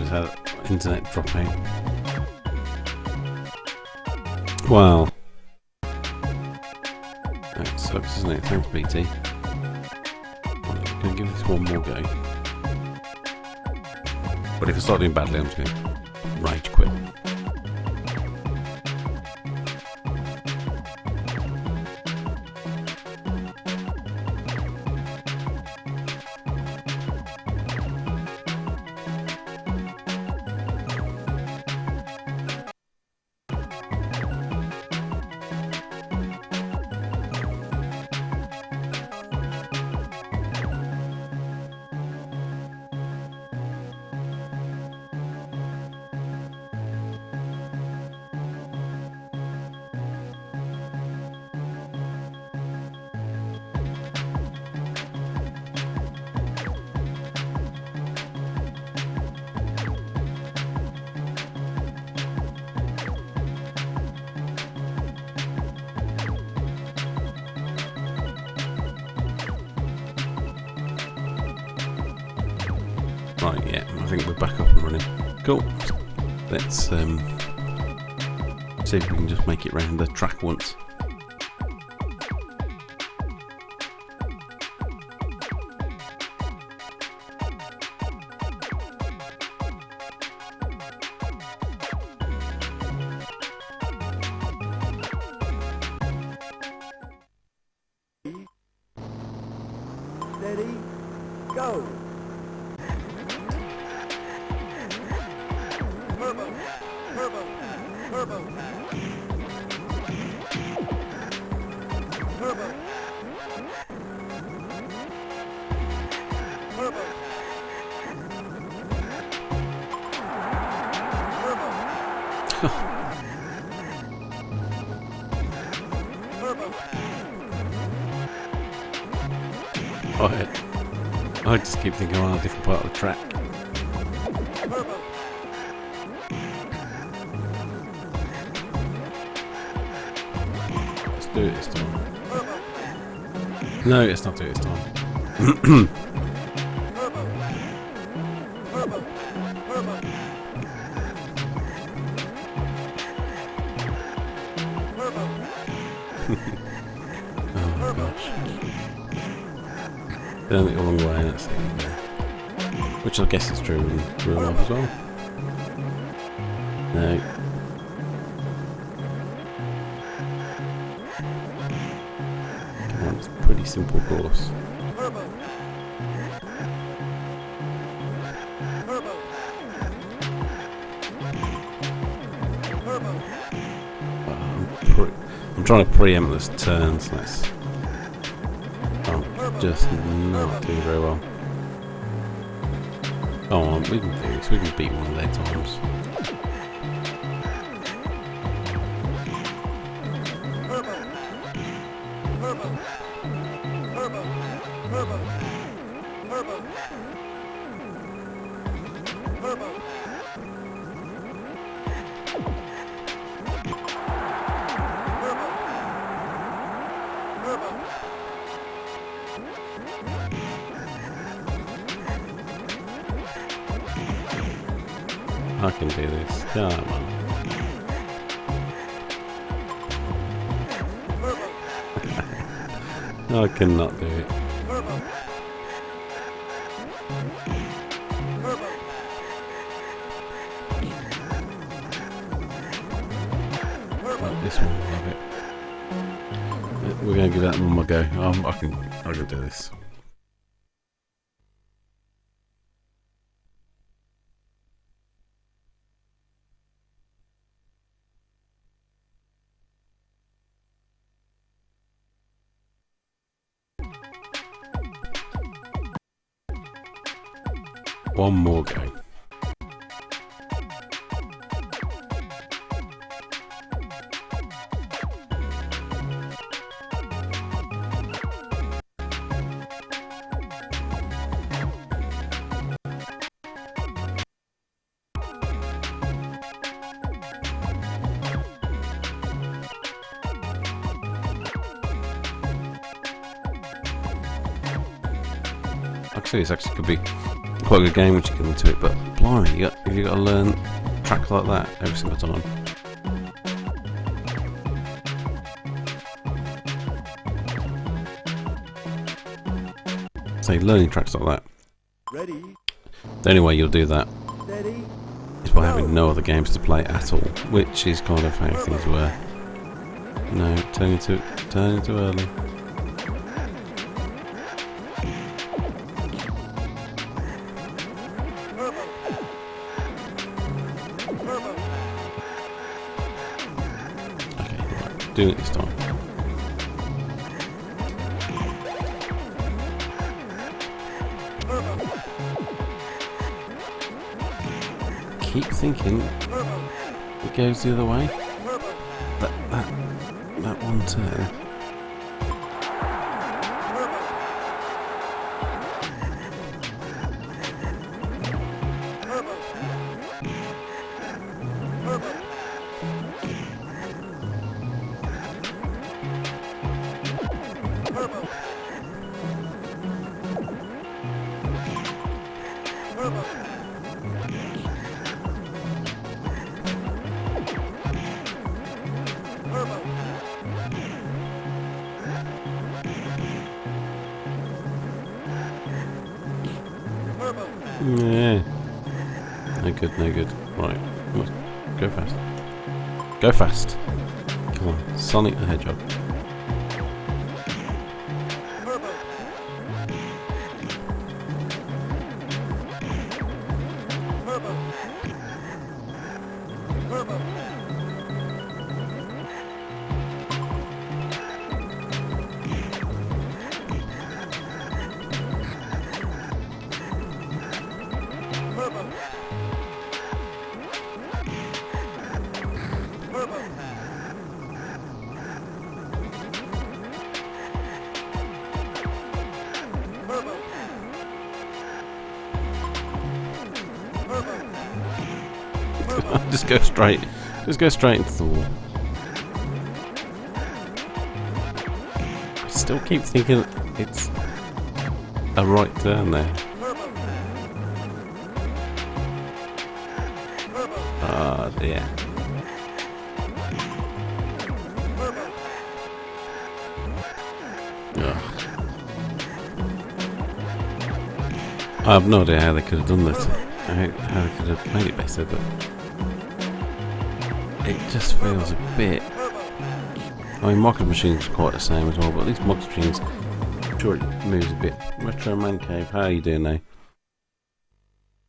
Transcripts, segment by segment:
just had internet drop out. Wow. That sucks, doesn't it? Thanks, BT. I'm going to give this one more go. But if I start doing badly, I'm just going to rage quit. Right, yeah, I think we're back up and running. Cool. Let's see if we can just make it round the track once. Steady, go! Turbo, turbo, turbo, turbo, turbo, turbo, turbo. I just keep thinking I'm on a different part of the track. Turbo. Let's do it this time. Turbo. No, let's not do it this time. Turbo. Turbo. Turbo. Turbo. Oh gosh. Down it the wrong way, that's it. Which I guess is true in real life as well. No. Come on, it's a pretty simple course. Turbo. Turbo. Turbo. I'm trying to preempt this turn, so that's just not doing very well. Oh, we can do this. We can beat one of their times. Turbo. Turbo. Turbo. Turbo. Turbo. Turbo. Turbo. I can do this. Come on. I cannot do it. Turbo. Turbo. Right, this one will have it. We're going to give that one more go. I can do this. One more go. Actually, this actually could be quite a good game once you get into it, but blimey, you got Have you got to learn tracks like that every single time? Say learning tracks like that. Ready, The only way you'll do that steady, is by having no other games to play at all, which is kind of how things were. No, turning too early. turbo, turbo, Okay, right, doing it this time. turbo, Keep thinking turbo, it goes the other way. turbo, That one turn. turbo, turbo, turbo, turbo, turbo, turbo, turbo, Yeah. No good, no good. Right. Go fast. Go fast. Come on. Sonic the Hedgehog. turbo, turbo, turbo, turbo, turbo, turbo, turbo, Just go straight. Just go straight into the wall. I still keep thinking it's a right turn there. turbo, turbo, Ah, dear. turbo, Ugh. I have no idea how they could have done this. How they could have made it better, but it just feels a bit. I mean, Market Machine's quite the same as well, but at least Market Machine's, I'm sure it moves a bit. Retro Man Cave, how are you doing now?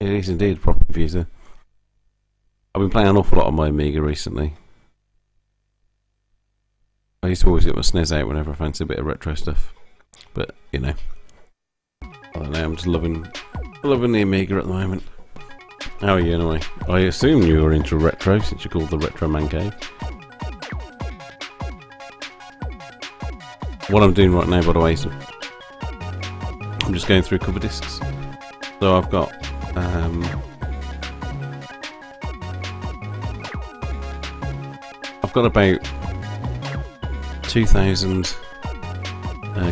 It is indeed a proper computer. I've been playing an awful lot on my Amiga recently. I used to always get my SNES out whenever I fancy a bit of retro stuff, but you know, I don't know. I'm just loving the Amiga at the moment. How are you anyway? I assume you were into retro since you're called the Retro Man Cave. What I'm doing right now, by the way, is I'm just going through cover discs. So I've got about 2,000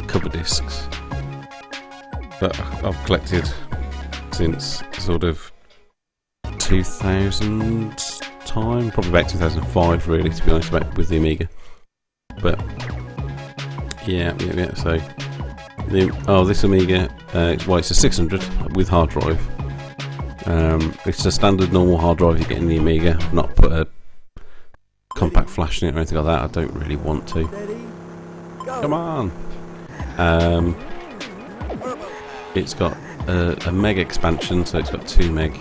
cover discs that I've collected since sort of 2000 time, probably about 2005 really, to be honest, with the Amiga. But yeah. So this Amiga, it's a 600 with hard drive. It's a standard normal hard drive you get in the Amiga. I've not put a compact flash in it or anything like that. I don't really want to. steady, go, Come on. turbo, It's got a meg expansion, so it's got 2 meg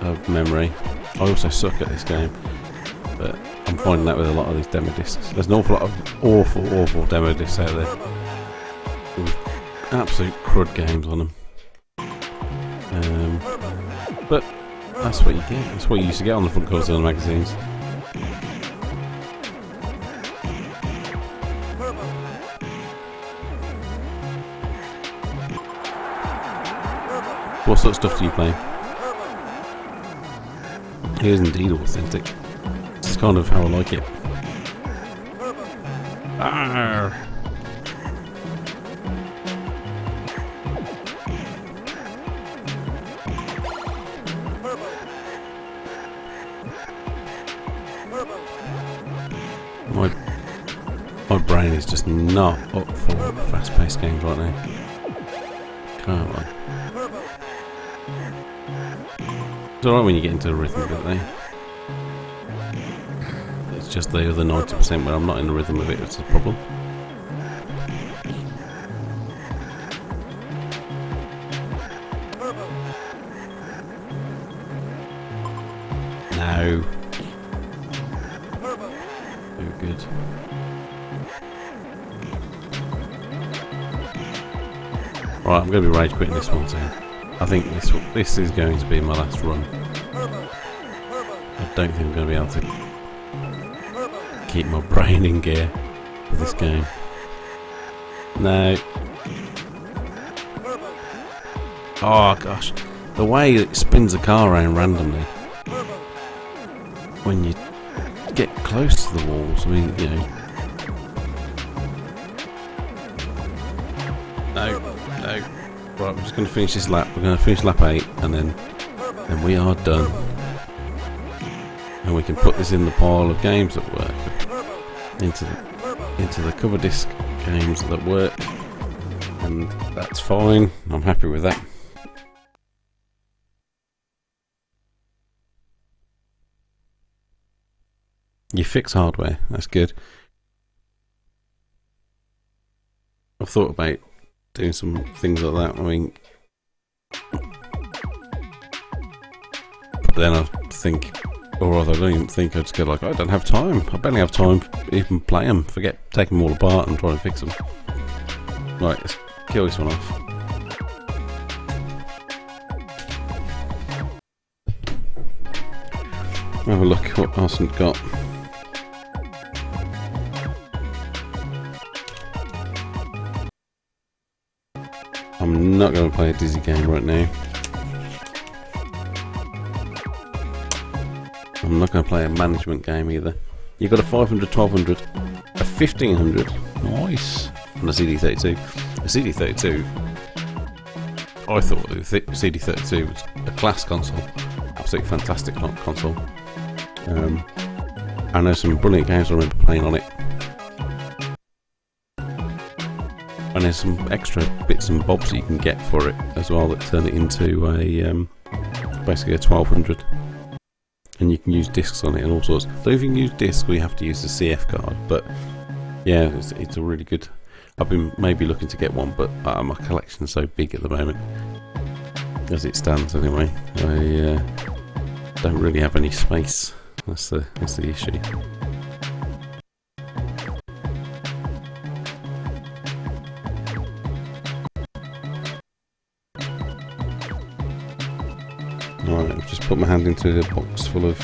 of memory. I also suck at this game, but I'm finding that with a lot of these demo discs. There's an awful lot of awful demo discs out there with absolute crud games on them. But that's what you get. That's what you used to get on the front covers of the magazines. turbo, What sort of stuff do you play? turbo, It is indeed authentic. This is kind of how I like it. turbo, Arr. brain is just not up for fast-paced games right now. Come on. It's alright when you get into the rhythm, don't they? It's just the other 90% where I'm not in the rhythm of it, it's a problem. No. Very good. Right, I'm going to be rage quitting this one soon. I think this is going to be my last run. I don't think I'm going to be able to keep my brain in gear for this game. No. Oh gosh, the way it spins a car around randomly when you get close to the walls. I mean, you know. No. Right, we're just going to finish this lap. We're going to finish lap 8, and then we are done. And we can put this in the pile of games that work into the cover disc games that work, and that's fine. I'm happy with that. You fix hardware. That's good. I've thought about doing some things like that. I mean, but then I think, or rather, I don't even think. I just go like, I don't have time. I barely have time to even play them. Forget taking them all apart and try and fix them. Right, let's kill this one off. Have a look what else we've got. I'm not going to play a Dizzy game right now. I'm not going to play a management game either. You've got a 500, 1200, a 1500, nice, and a CD32. A CD32, I thought the CD32 was a class console, absolutely fantastic console. I know some brilliant games I remember playing on it. And there's some extra bits and bobs that you can get for it as well that turn it into a basically a 1200, and you can use discs on it and all sorts. So if you can use discs, we have to use the CF card. But yeah, it's a really good. I've been maybe looking to get one, but my collection's so big at the moment, as it stands anyway. I don't really have any space. That's the issue. Right, I've just put my hand into a box full of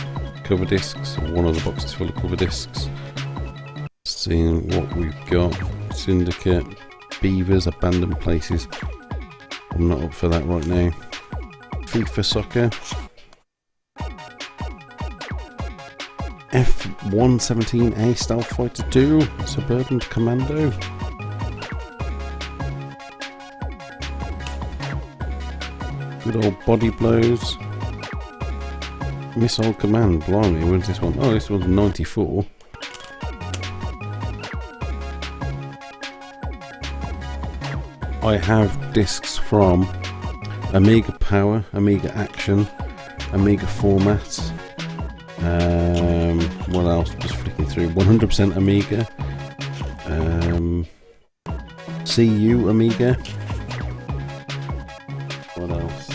cover discs, or one of the boxes full of cover discs. Seeing what we've got. Syndicate, Beavers, Abandoned Places. I'm not up for that right now. FIFA Soccer. F-117A Stealth Fighter 2, Suburban Commando. Good old Body Blows. Missile Command, blimey, when's this one? Oh, this one's 94. I have discs from Amiga Power, Amiga Action, Amiga Format. What else? Just flicking through. 100% Amiga. CU Amiga. What else?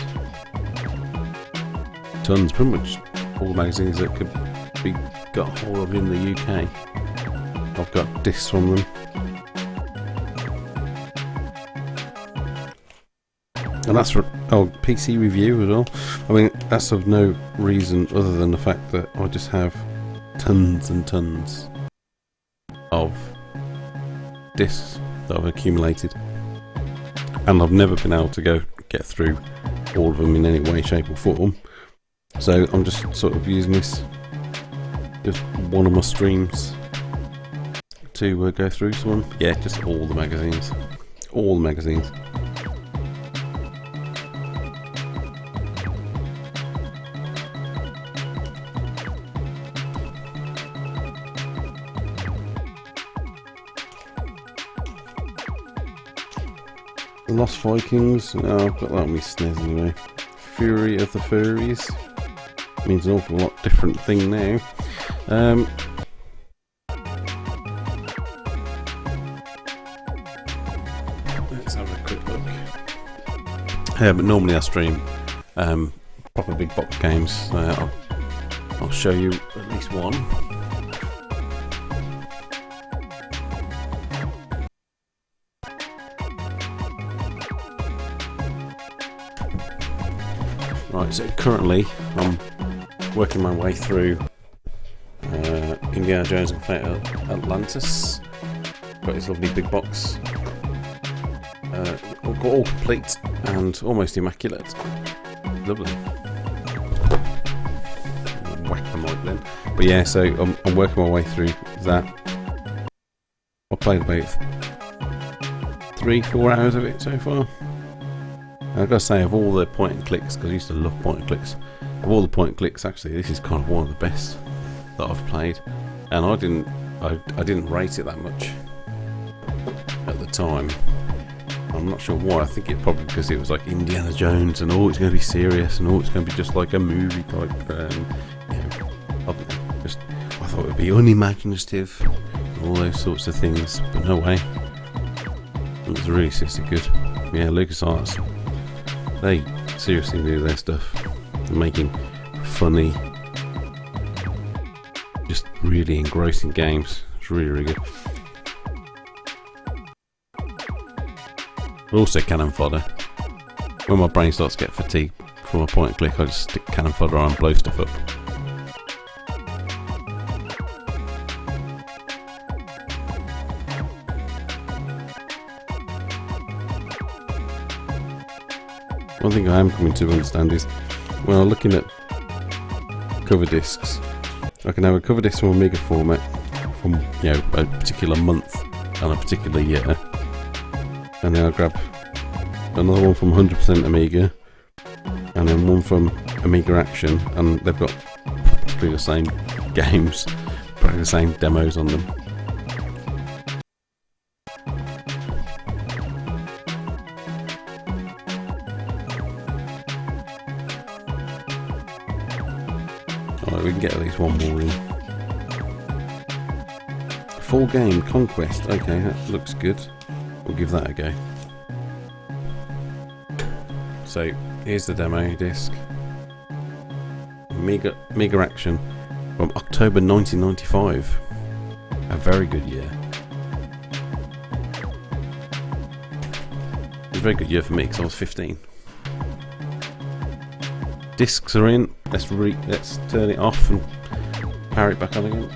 Tons, pretty much all the magazines that could be got hold of in the UK. I've got discs from them. And that's for PC review as well. I mean, that's of no reason other than the fact that I just have tons and tons of discs that I've accumulated, and I've never been able to get through all of them in any way, shape or form. So I'm just sort of using this as one of my streams to go through some. Yeah, just all the magazines. All the magazines. Lost Vikings. Oh, I've got that on my SNES anyway. Fury of the Furries. Means an awful lot different thing now. Let's have a quick look. Yeah, but normally I stream proper big box games. I'll show you at least one. Right, so currently I'm working my way through Indiana Jones and Fate of Atlantis. Got this lovely big box. All complete and almost immaculate. Lovely. Whack the mic then. But yeah, so I'm working my way through that. I played about 3-4 hours of it so far. And I've got to say, of all the point and clicks, because I used to love point and clicks, of all the point and clicks, actually, this is kind of one of the best that I've played. And I didn't rate it that much at the time. I'm not sure why. I think it's probably because it was like Indiana Jones and it's going to be serious and it's going to be just like a movie type. I thought it would be unimaginative and all those sorts of things, but no way. It was really seriously good. Yeah, LucasArts, they seriously do their stuff. They're making funny, just really engrossing games. It's really, really good. Also cannon fodder. When my brain starts to get fatigued from a point and click, I just stick cannon fodder on and blow stuff up. One thing I am coming to understand is when I'm looking at cover discs, I can have a cover disc from Amiga format from a particular month and a particular year. And then I'll grab another one from 100% Amiga, and then one from Amiga Action, and they've got practically the same games, practically the same demos on them. Alright, we can get at least one more in. Full game, Conquest. Okay, that looks good. We'll give that a go. So here's the demo disc. Amiga Action from October 1995. A very good year. It was a very good year for me because I was 15. Discs are in. Let's turn it off and power it back on again.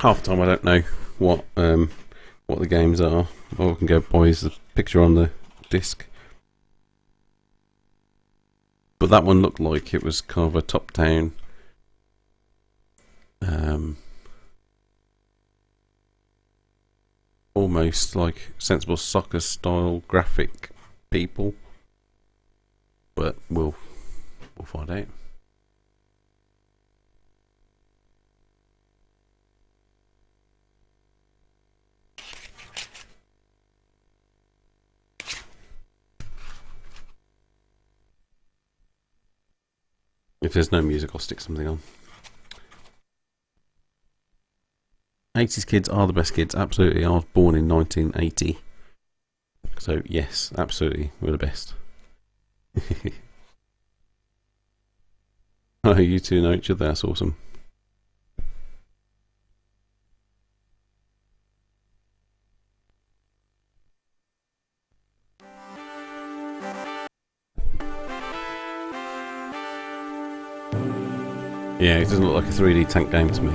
Half the time I don't know what the games are. All I can go by is the picture on the disc. But that one looked like it was kind of a top-down almost like Sensible Soccer style graphic people. But we'll find out. If there's no music, I'll stick something on. 80s kids are the best kids, absolutely. I was born in 1980. So, yes, absolutely, we're the best. Oh, you two know each other, that's awesome. Yeah, it doesn't look like a 3D tank game to me.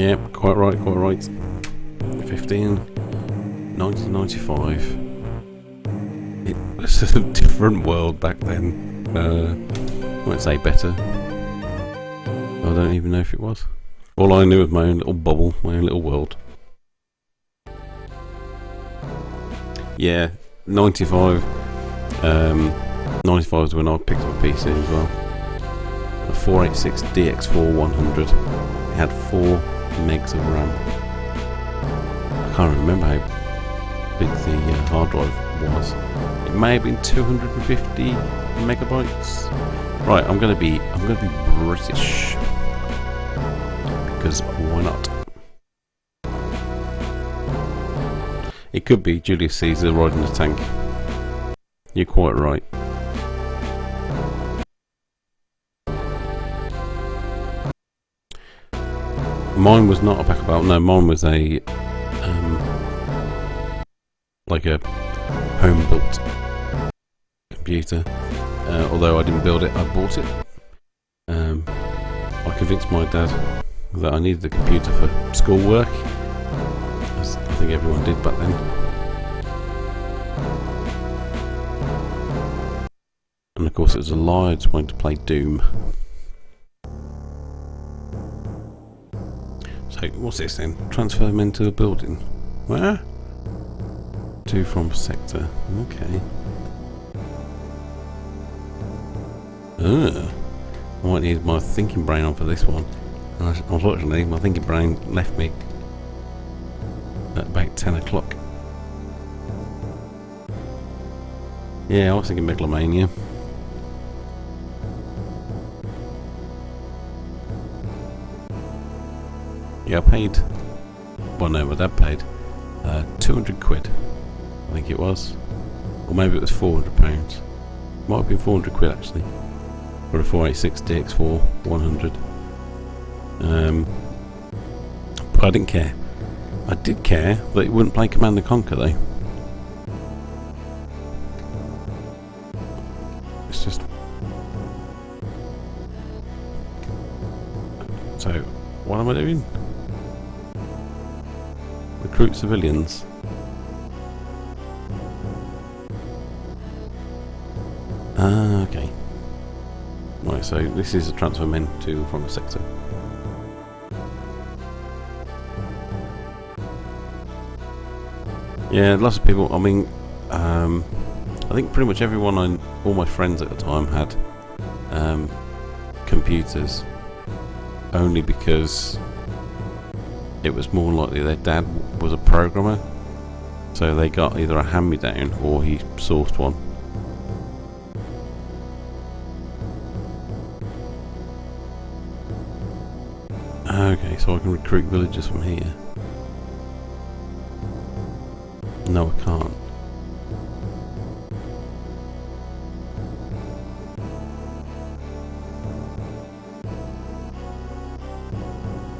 Yep, quite right, quite right. 1995. It was a different world back then. I won't say better. I don't even know if it was. All I knew was my own little bubble, my own little world. Yeah, 95. 95 was when I picked up a PC as well. A 486 DX4 100. It had 4 megs of RAM. I can't remember how big the hard drive was. It may have been 250 megabytes. Right, I'm gonna be British because why not? It could be Julius Caesar riding a tank. You're quite right. Mine was not a pack about. No, mine was a like a home-built computer. Although I didn't build it, I bought it. I convinced my dad that I needed a computer for schoolwork, as I think everyone did back then. And of course it was a lie, I just wanted to play Doom. So, what's this then? Transfer men to a building. Where? To from sector. Okay. I might need my thinking brain on for this one. And unfortunately, my thinking brain left me at about 10 o'clock. Yeah, I was thinking Megalomania. Yeah, I paid. Well, no, my dad paid 200 quid. I think it was. Or maybe it was £400. Might have been 400 quid actually. For a 486 DX4 100. But I didn't care. I did care that it wouldn't play Command & Conquer though. It's just... So, what am I doing? Recruit civilians. Ah, okay. Right, so this is a transfer men to from a sector. Yeah, lots of people. I mean, I think pretty much everyone, all my friends at the time had computers, only because it was more likely their dad was a programmer, so they got either a hand-me-down or he sourced one. Okay, so I can recruit villagers from here. No, I can't.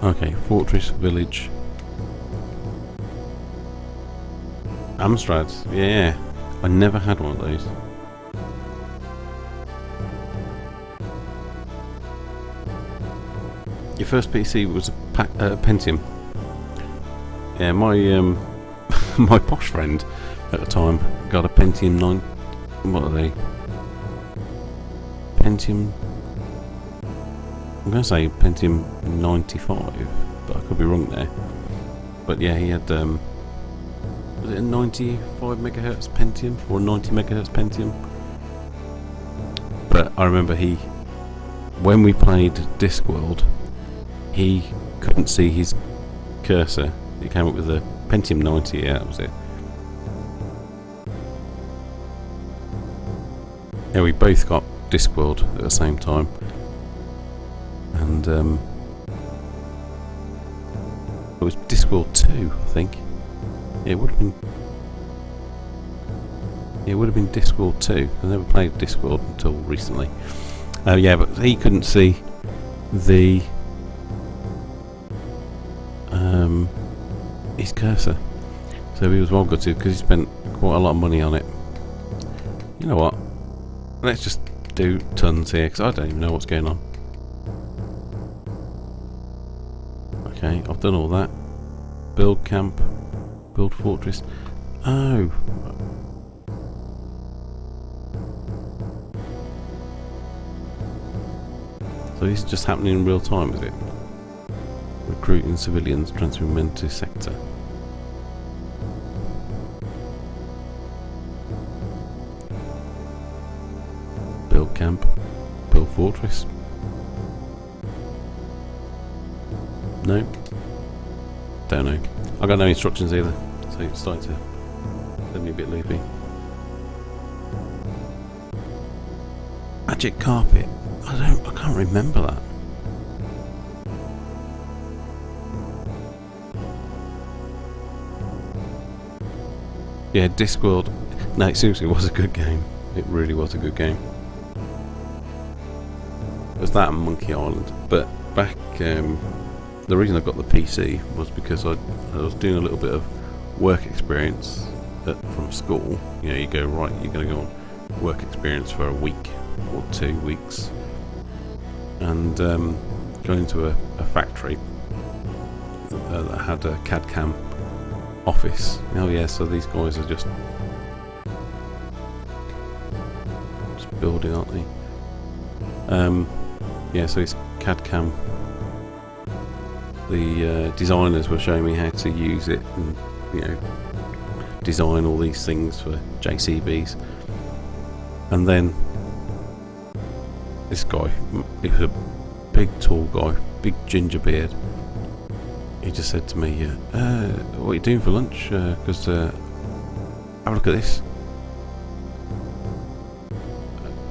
Okay, fortress, village. Amstrads, yeah. I never had one of those. Your first PC was a Pentium. Yeah, my my posh friend at the time got a Pentium 9. What are they? Pentium. I'm going to say Pentium 95, but I could be wrong there. But yeah, he had was it a 95 megahertz Pentium or a 90 megahertz Pentium? But I remember when we played Discworld, he couldn't see his cursor. He came up with a Pentium 90, yeah, that was it. Yeah, we both got Discworld at the same time. And it was Discworld 2, I think. Yeah, it would have been. Yeah, it would have been Discworld 2. I never played Discworld until recently. Yeah, but he couldn't see the his cursor, so he was well gutted because he spent quite a lot of money on it. You know what? Let's just do tons here because I don't even know what's going on. Okay, I've done all that. Build camp, build fortress. Oh. So this is just happening in real time, is it? recruiting civilians, transferring men to sector. Build camp, build fortress. No, don't know. I got no instructions either, so it's starting to let me a bit loopy. Magic carpet. I can't remember that. Yeah, Discworld. No, it seriously was a good game. It really was a good game. It was that and Monkey Island. But back, the reason I got the PC was because I was doing a little bit of work experience from school. You know, you go, right, you're going to go on work experience for a week or 2 weeks. And go into a factory that had a CAD CAM office. Oh yeah, so these guys are just building, aren't they? Yeah, so it's CAD CAM. The designers were showing me how to use it and, you know, design all these things for JCBs. And then this guy, he was a big tall guy, big ginger beard. He just said to me, what are you doing for lunch? Because have a look at this.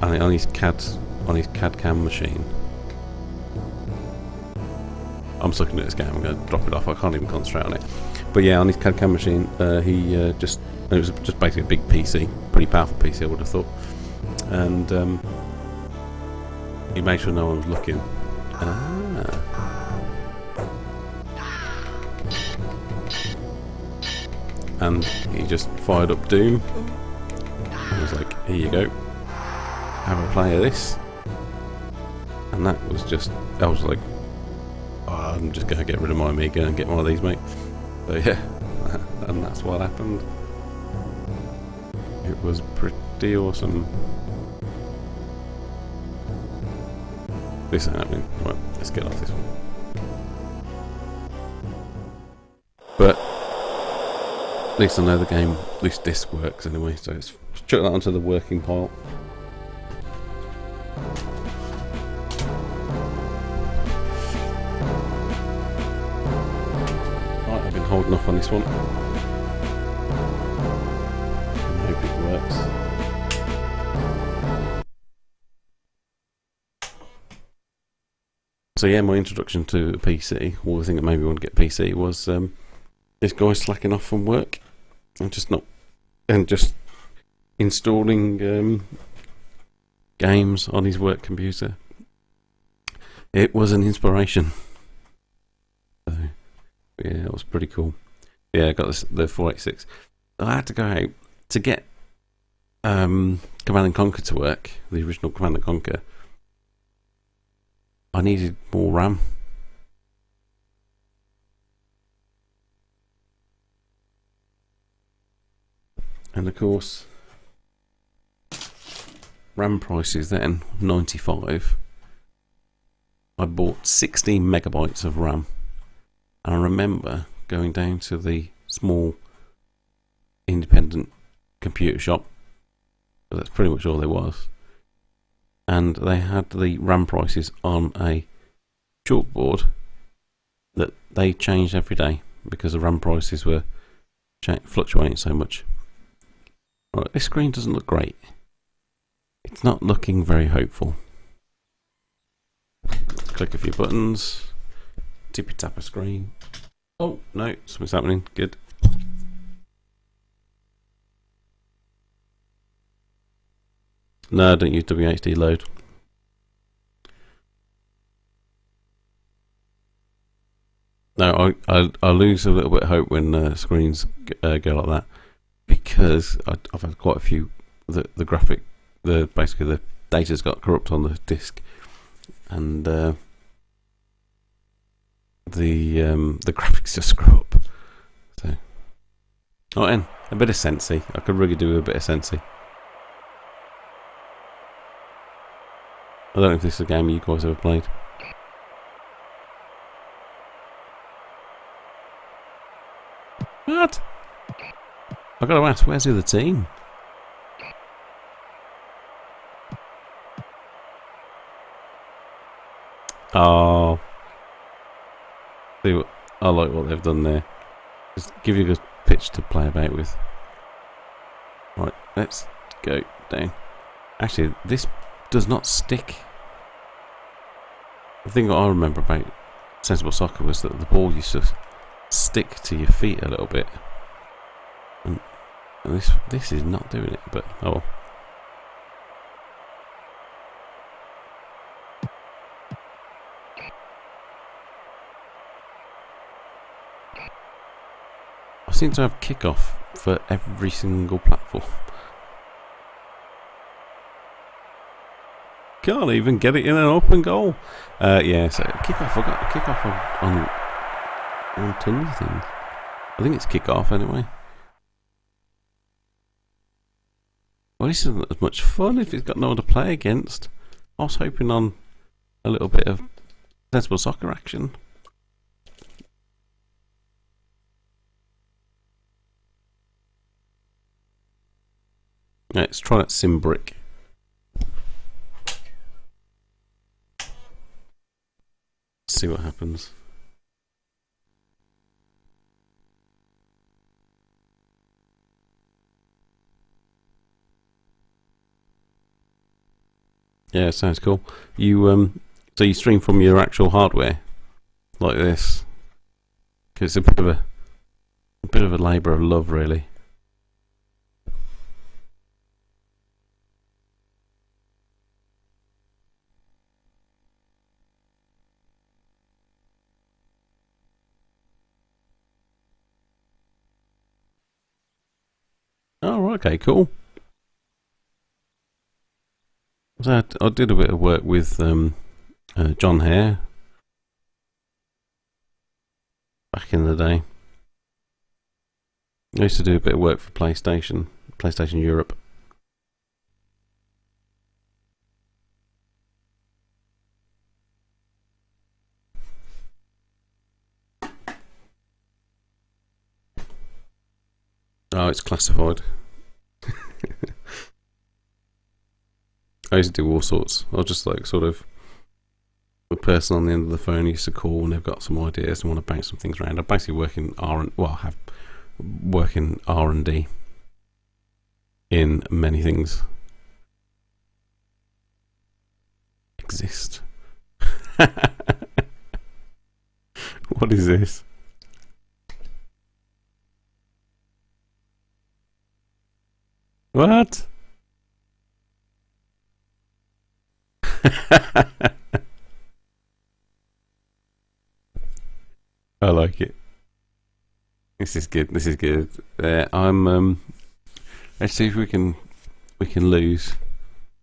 And on his CAD CAM machine. I'm just looking at this game. I'm going to drop it off. I can't even concentrate on it. But yeah, on his CAD CAM machine, it was just basically a big PC, pretty powerful PC, I would have thought. And he made sure no one was looking. And he just fired up Doom. I was like, here you go, have a play of this. And that was just, I was like, oh, I'm just going to get rid of my Amiga and get one of these, mate. So yeah, and that's what happened. It was pretty awesome. This ain't happening. Right, let's get off this one. But at least I know the game, at least this works anyway, so let's chuck that onto the working pile. Right, I've been holding off on this one. I hope it works. So yeah, my introduction to a PC, or the thing that made me want to get a PC was this guy slacking off from work and just installing games on his work computer. It was an inspiration. So yeah, it was pretty cool. Yeah, I got the 486. I had to go out to get Command and Conquer to work, the original Command and Conquer. I needed more RAM. And of course, RAM prices then, 95. I bought 16 megabytes of RAM. And I remember going down to the small independent computer shop. But that's pretty much all there was. And they had the RAM prices on a chalkboard that they changed every day because the RAM prices were fluctuating so much. Right, this screen doesn't look great. It's not looking very hopeful. Click a few buttons. Tippy tap a screen. Oh no, something's happening. Good. No, I don't use WHD load. No, I lose a little bit of hope when screens go like that, because I've had quite a few. The basically the data's got corrupt on the disk, and the graphics just screw up. So, and a bit of Sensei. I could really do with a bit of Sensei. I don't know if this is a game you guys ever played. What? I've got to ask, where's the other team? Oh. See what, I like what they've done there. Just give you a good pitch to play about with. Right, let's go down. Actually, this does not stick. The thing that I remember about sensible soccer was that the ball used to stick to your feet a little bit. And this is not doing it, but oh well. I seem to have kickoff for every single platform. Can't even get it in an open goal. Yeah, so kickoff. I got kickoff on tons of things. I think it's kickoff anyway. Well, this isn't as much fun if it's got no one to play against. I was hoping on a little bit of sensible soccer action. Let's try that sim brick. See what happens. Yeah, sounds cool. You so you stream from your actual hardware like this, because it's a bit of a labour of love, really. Oh, okay, cool. So I did a bit of work with John Hare back in the day. I used to do a bit of work for PlayStation Europe. Oh, it's classified. I used to do all sorts. I was just like sort of the person on the end of the phone used to call and they've got some ideas and want to bounce some things around. I basically work in R&D in many things. Exist. What is this? What? I like it. This is good. This is good. Let's see if we can lose.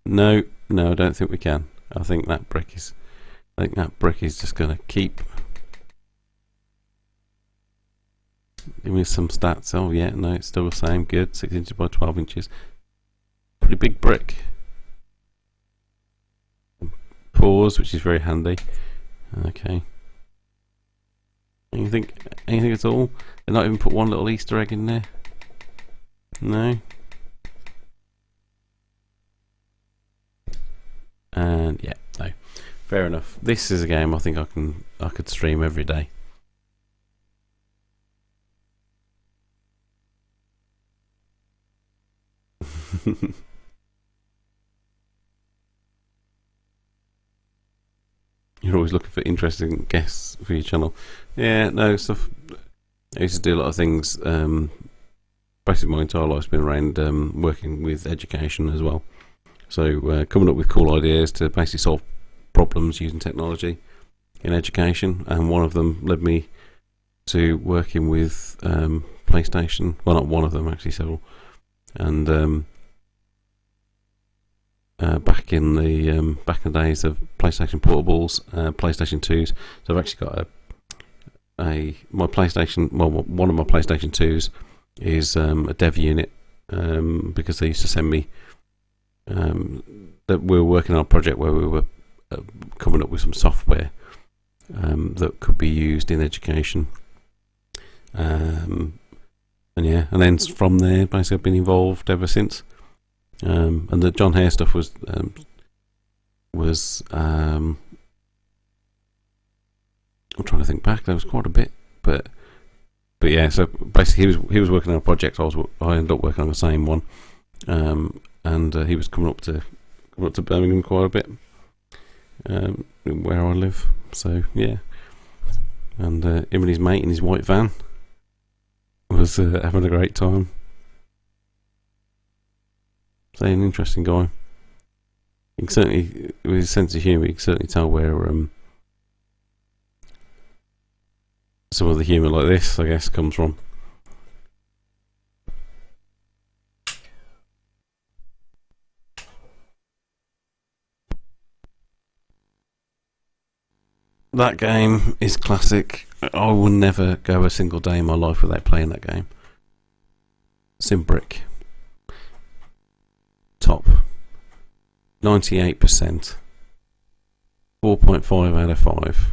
No, I don't think we can. I think that brick is just gonna keep. Give me some stats. Oh yeah, no, it's still the same. Good. 6 inches by 12 inches. Pretty big brick. Pause, which is very handy. Okay. Anything at all? They not even put one little Easter egg in there. No. And yeah, no. Fair enough. This is a game I think I could stream every day. You're always looking for interesting guests for your channel. Yeah, no stuff. I used to do a lot of things. Basically, my entire life's been around working with education as well. So coming up with cool ideas to basically solve problems using technology in education, and one of them led me to working with PlayStation. Well, not one of them, actually several. And back in the days of PlayStation Portables, PlayStation 2s. So I've actually got my PlayStation. Well, one of my PlayStation 2s is a dev unit because they used to send me that we were working on a project where we were coming up with some software that could be used in education. yeah, and then from there, basically, I've been involved ever since. And the John Hare stuff was I'm trying to think back. There was quite a bit, but yeah. So basically, he was working on a project. I ended up working on the same one, and he was coming up to Birmingham quite a bit, where I live. So yeah, and him and his mate in his white van was having a great time. So an interesting guy. You can certainly, with his sense of humour, you can certainly tell where some of the humour like this, I guess, comes from. That game is classic. I will never go a single day in my life without playing that game. Simbrick. Top. 98%. 4.5 out of 5.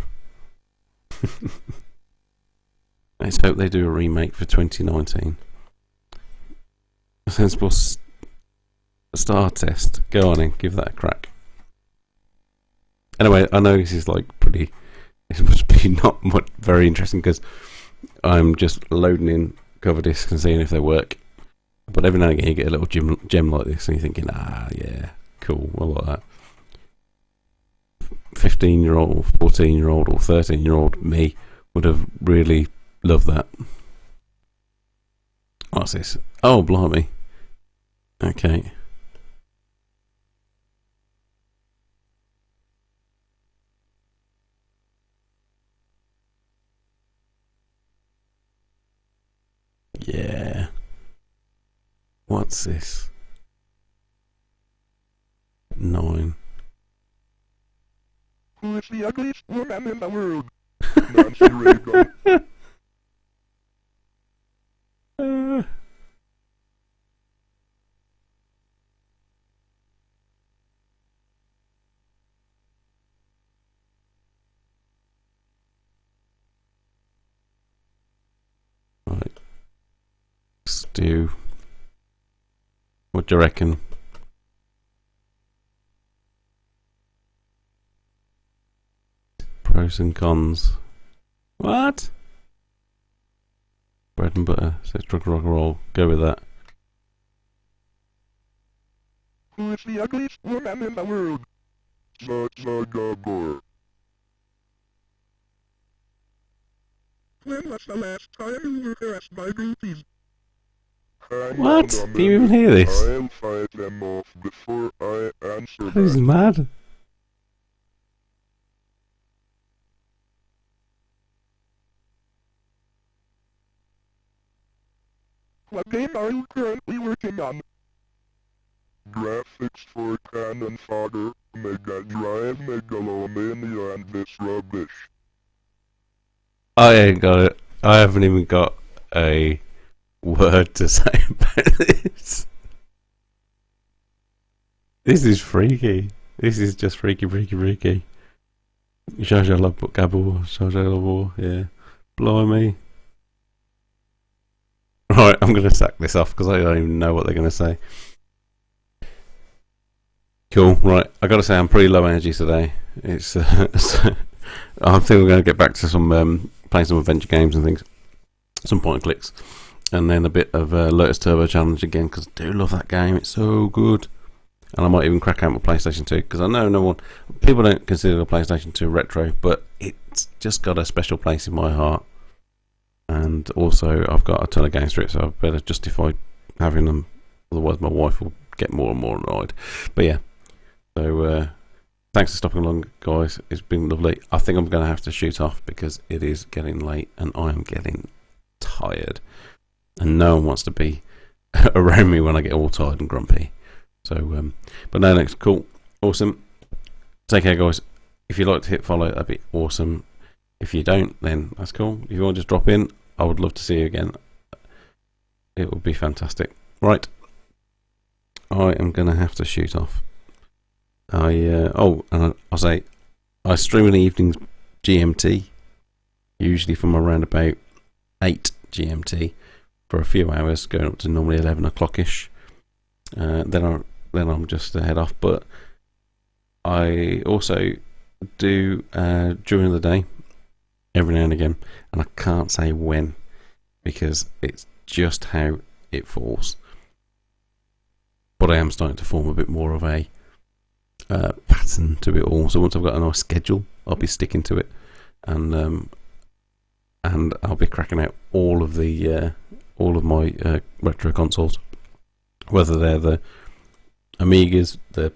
Let's hope they do a remake for 2019. A sensible star test. Go on in, give that a crack. Anyway, I know this is like pretty. This must be not much, very interesting because I'm just loading in cover discs and seeing if they work. But every now and again you get a little gem like this and you're thinking, yeah, cool, I like that. 15-year-old, 14-year-old or 13-year-old me would have really loved that. What's this? Oh, blimey. Okay. Yeah. What's this? 9. Who is the ugliest woman in the world? Nancy Reagan. Right. Stu. What do you reckon? Pros and cons. What? Bread and butter. Says drug rock and roll. Go with that. Who is the ugliest woman in the world? Zsa Gabor. When was the last time you were harassed by groupies? What? Do you even hear this? I'll fight them off before I answer That is mad. What game are you currently working on? Graphics for Cannon Fodder, Mega Drive, Megalomania, and this rubbish. I ain't got it. I haven't even got a word to say about this. This is freaky. This is just freaky. Zsa Gabor, yeah. Blimey. Right, I'm going to sack this off because I don't even know what they're going to say. Cool, right. I got to say I'm pretty low energy today. It's I think we're going to get back to some playing some adventure games and things, some point and clicks, and then a bit of Lotus Turbo Challenge again because I do love that game. It's so good, and I might even crack out my PlayStation 2 because I know people don't consider the PlayStation 2 retro, but it's just got a special place in my heart. And also, I've got a ton of games for it, so I better justify having them. Otherwise, my wife will get more and more annoyed. But yeah, so thanks for stopping along, guys. It's been lovely. I think I'm going to have to shoot off because it is getting late and I am getting tired. And no one wants to be around me when I get all tired and grumpy. So, but no, next, cool, awesome. Take care, guys. If you'd like to hit follow, that'd be awesome. If you don't, then that's cool. If you want to just drop in, I would love to see you again. It would be fantastic. Right. I am going to have to shoot off. And I'll say, I stream in the evenings GMT, usually from around about 8 GMT, for a few hours, going up to normally 11 o'clock ish. Then I'm just to head off. But I also do during the day, every now and again, and I can't say when because it's just how it falls. But I am starting to form a bit more of a pattern to it all. So once I've got a nice schedule, I'll be sticking to it, and I'll be cracking out all of my retro consoles, whether they're the Amigas, the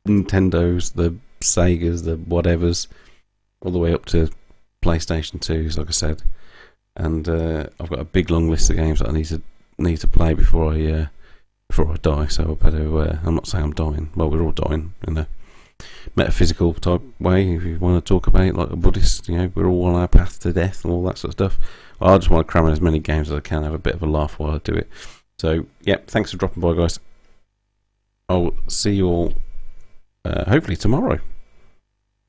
Nintendos, the Segas, the whatevers, all the way up to PlayStation 2s, like I said. And I've got a big long list of games that I need to play before I die. So I better. I'm not saying I'm dying. Well, we're all dying in a metaphysical type way. If you want to talk about it like a Buddhist, we're all on our path to death and all that sort of stuff. I just want to cram in as many games as I can, have a bit of a laugh while I do it. So, yeah, thanks for dropping by, guys. I'll see you all hopefully tomorrow.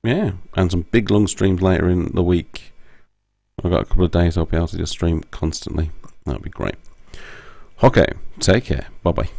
Yeah, and some big long streams later in the week. I've got a couple of days I'll be able to just stream constantly. That'll be great. Okay, take care. Bye-bye.